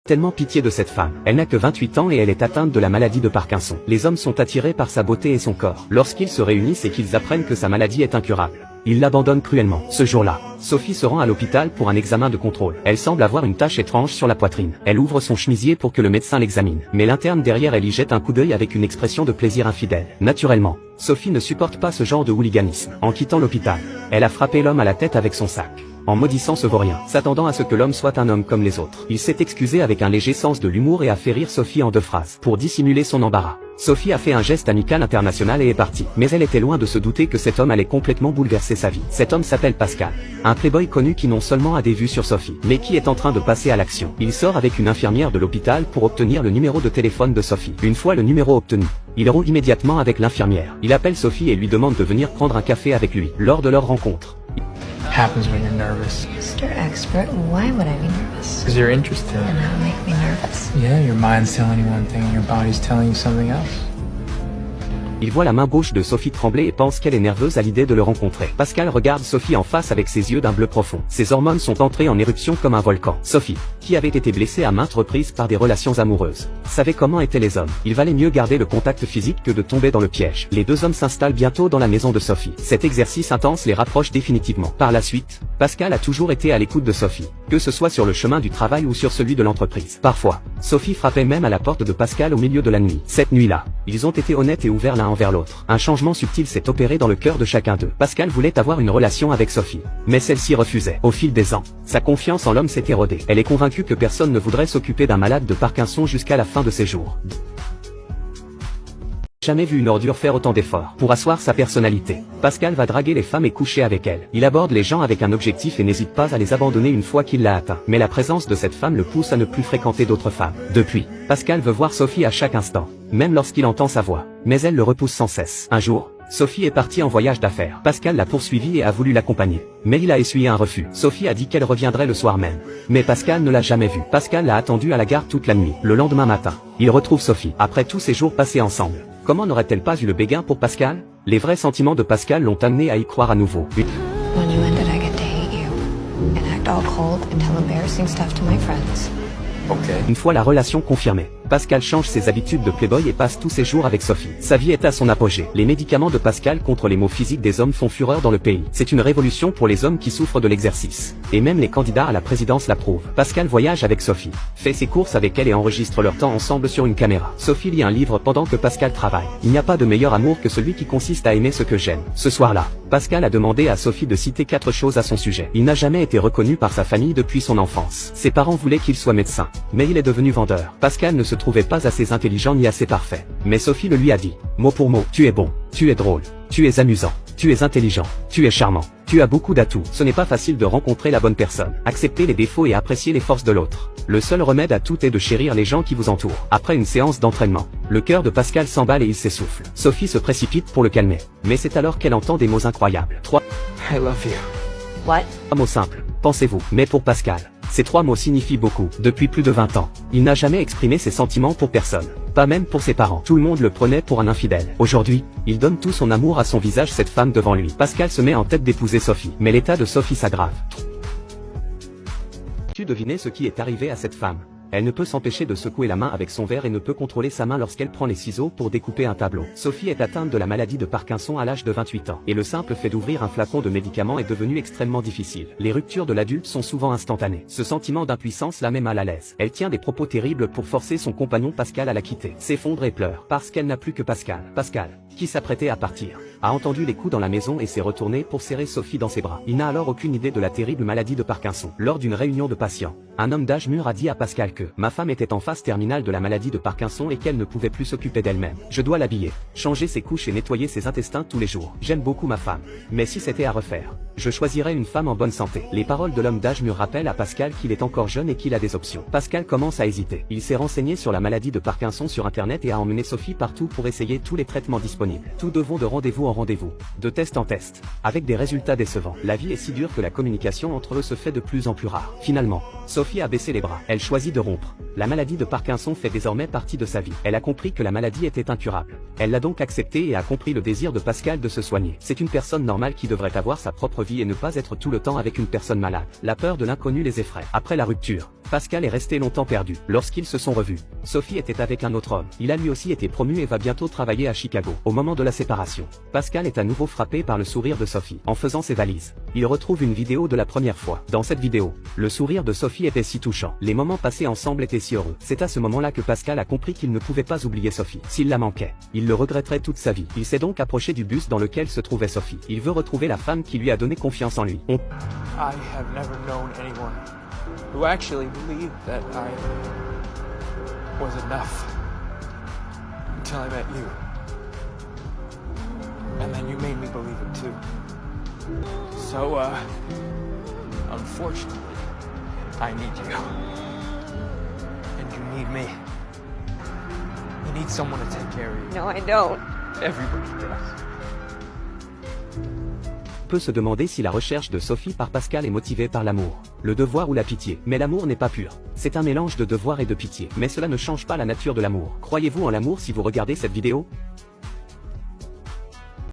Tellement pitié de cette femme. Elle n'a que 28 ans et elle est atteinte de la maladie de Parkinson. Les hommes sont attirés par sa beauté et son corps. Lorsqu'ils se réunissent et qu'ils apprennent que sa maladie est incurable, ils l'abandonnent cruellement. Ce jour-là, Sophie se rend à l'hôpital pour un examen de contrôle. Elle semble avoir une tache étrange sur la poitrine. Elle ouvre son chemisier pour que le médecin l'examine. Mais l'interne derrière elle y jette un coup d'œil avec une expression de plaisir infidèle. Naturellement, Sophie ne supporte pas ce genre de hooliganisme. En quittant l'hôpital, elle a frappé l'homme à la tête avec son sac, en maudissant ce vaurien, s'attendant à ce que l'homme soit un homme comme les autres. Il s'est excusé avec un léger sens de l'humour et a fait rire Sophie en 2 phrases. Pour dissimuler son embarras, Sophie a fait un geste amical international et est partie. Mais elle était loin de se douter que cet homme allait complètement bouleverser sa vie. Cet homme s'appelle Pascal, un playboy connu qui non seulement a des vues sur Sophie, mais qui est en train de passer à l'action. Il sort avec une infirmière de l'hôpital pour obtenir le numéro de téléphone de Sophie. Une fois le numéro obtenu, il roule immédiatement avec l'infirmière. Il appelle Sophie et lui demande de venir prendre un café avec lui. Lors de leur rencontre, Happens when you're nervous. Mr. Expert, why would I be nervous? Because you're interested. And that would make me nervous. Yeah, your mind's telling you one thing and your body's telling you something else. il voit la main gauche de Sophie trembler et pense qu'elle est nerveuse à l'idée de le rencontrer. Pascal regarde Sophie en face avec ses yeux d'un bleu profond. Ses hormones sont entrées en éruption comme un volcan. Sophie, qui avait été blessée à maintes reprises par des relations amoureuses, savait comment étaient les hommes. Il valait mieux garder le contact physique que de tomber dans le piège. Les 2 hommes s'installent bientôt dans la maison de Sophie. Cet exercice intense les rapproche définitivement. Par la suite, Pascal a toujours été à l'écoute de Sophie, que ce soit sur le chemin du travail ou sur celui de l'entreprise. Parfois, Sophie frappait même à la porte de Pascal au milieu de la nuit. Cette nuit-là, ils ont été honnêtes et ouverts l'un envers l'autre. Un changement subtil s'est opéré dans le cœur de chacun d'eux. Pascal voulait avoir une relation avec Sophie, mais celle-ci refusait. Au fil des ans, sa confiance en l'homme s'est érodée. Elle est convaincue que personne ne voudrait s'occuper d'un malade de Parkinson jusqu'à la fin de ses jours. Jamais vu une ordure faire autant d'efforts pour asseoir sa personnalité. Pascal va draguer les femmes et coucher avec elles. Il aborde les gens avec un objectif et n'hésite pas à les abandonner une fois qu'il l'a atteint. Mais la présence de cette femme le pousse à ne plus fréquenter d'autres femmes. Depuis, Pascal veut voir Sophie à chaque instant, même lorsqu'il entend sa voix. Mais elle le repousse sans cesse. Un jour, Sophie est partie en voyage d'affaires. Pascal l'a poursuivie et a voulu l'accompagner, mais il a essuyé un refus. Sophie a dit qu'elle reviendrait le soir même, mais Pascal ne l'a jamais vue. Pascal l'a attendue à la gare toute la nuit. Le lendemain matin, il retrouve Sophie. Après tous ces jours passés ensemble, comment n'aurait-elle pas eu le béguin pour Pascal? Les vrais sentiments de Pascal l'ont amené à y croire à nouveau. When you ended, I get to hate you and act all cold and tell embarrassing stuff to my friends. Okay. Une fois la relation confirmée, Pascal change ses habitudes de playboy et passe tous ses jours avec Sophie. Sa vie est à son apogée. Les médicaments de Pascal contre les maux physiques des hommes font fureur dans le pays. C'est une révolution pour les hommes qui souffrent de l'exercice. Et même les candidats à la présidence l'approuvent. Pascal voyage avec Sophie, fait ses courses avec elle et enregistre leur temps ensemble sur une caméra. Sophie lit un livre pendant que Pascal travaille. Il n'y a pas de meilleur amour que celui qui consiste à aimer ce que j'aime. Ce soir-là, Pascal a demandé à Sophie de citer 4 choses à son sujet. Il n'a jamais été reconnu par sa famille depuis son enfance. Ses parents voulaient qu'il soit médecin, mais il est devenu vendeur. Pascal ne se trouvait pas assez intelligent ni assez parfait. Mais Sophie le lui a dit, mot pour mot, tu es bon, tu es drôle, tu es amusant, tu es intelligent, tu es charmant, tu as beaucoup d'atouts. Ce n'est pas facile de rencontrer la bonne personne. Accepter les défauts et apprécier les forces de l'autre. Le seul remède à tout est de chérir les gens qui vous entourent. Après une séance d'entraînement, le cœur de Pascal s'emballe et il s'essouffle. Sophie se précipite pour le calmer, mais c'est alors qu'elle entend des mots incroyables. 3 I love you. What? mots simples, pensez-vous. Mais pour Pascal, ces 3 mots signifient beaucoup. Depuis plus de 20 ans, il n'a jamais exprimé ses sentiments pour personne, pas même pour ses parents. Tout le monde le prenait pour un infidèle. Aujourd'hui, il donne tout son amour à son visage, cette femme devant lui. Pascal se met en tête d'épouser Sophie, mais l'état de Sophie s'aggrave. Tu devinais ce qui est arrivé à cette femme? Elle ne peut s'empêcher de secouer la main avec son verre et ne peut contrôler sa main lorsqu'elle prend les ciseaux pour découper un tableau. Sophie est atteinte de la maladie de Parkinson à l'âge de 28 ans. Et le simple fait d'ouvrir un flacon de médicaments est devenu extrêmement difficile. Les ruptures de l'adulte sont souvent instantanées. Ce sentiment d'impuissance la met mal à l'aise. Elle tient des propos terribles pour forcer son compagnon Pascal à la quitter. S'effondre et pleure, parce qu'elle n'a plus que Pascal. Pascal, qui s'apprêtait à partir, a entendu les coups dans la maison et s'est retourné pour serrer Sophie dans ses bras. Il n'a alors aucune idée de la terrible maladie de Parkinson. Lors d'une réunion de patients, un homme d'âge mûr a dit à Pascal que ma femme était en phase terminale de la maladie de Parkinson et qu'elle ne pouvait plus s'occuper d'elle-même. Je dois l'habiller, changer ses couches et nettoyer ses intestins tous les jours. J'aime beaucoup ma femme, mais si c'était à refaire, je choisirais une femme en bonne santé. Les paroles de l'homme d'âge mûr rappellent à Pascal qu'il est encore jeune et qu'il a des options. Pascal commence à hésiter. Il s'est renseigné sur la maladie de Parkinson sur internet et a emmené Sophie partout pour essayer tous les traitements disponibles. Tout devant de rendez-vous en rendez-vous, de test en test, avec des résultats décevants. La vie est si dure que la communication entre eux se fait de plus en plus rare. Finalement, Sophie a baissé les bras. Elle choisit de rompre. La maladie de Parkinson fait désormais partie de sa vie. Elle a compris que la maladie était incurable. Elle l'a donc acceptée et a compris le désir de Pascal de se soigner. C'est une personne normale qui devrait avoir sa propre vie et ne pas être tout le temps avec une personne malade. La peur de l'inconnu les effraie. Après la rupture, Pascal est resté longtemps perdu. Lorsqu'ils se sont revus, Sophie était avec un autre homme. Il a lui aussi été promu et va bientôt travailler à Chicago. Au moment de la séparation, Pascal est à nouveau frappé par le sourire de Sophie. En faisant ses valises, il retrouve une vidéo de la première fois. Dans cette vidéo, le sourire de Sophie était si touchant. Les moments passés ensemble étaient si heureux. C'est à ce moment-là que Pascal a compris qu'il ne pouvait pas oublier Sophie. S'il la manquait, il le regretterait toute sa vie. Il s'est donc approché du bus dans lequel se trouvait Sophie. Il veut retrouver la femme qui lui a donné confiance en lui. I have never known anyone who actually believed that I was enough until I met you. And then you made me believe it too. So, unfortunately, I need you. And you need me. You need someone to take care of you. No, I don't. Everybody does. Peut se demander si la recherche de Sophie par Pascal est motivée par l'amour, le devoir ou la pitié. Mais l'amour n'est pas pur. C'est un mélange de devoir et de pitié. Mais cela ne change pas la nature de l'amour. Croyez-vous en l'amour si vous regardez cette vidéo ?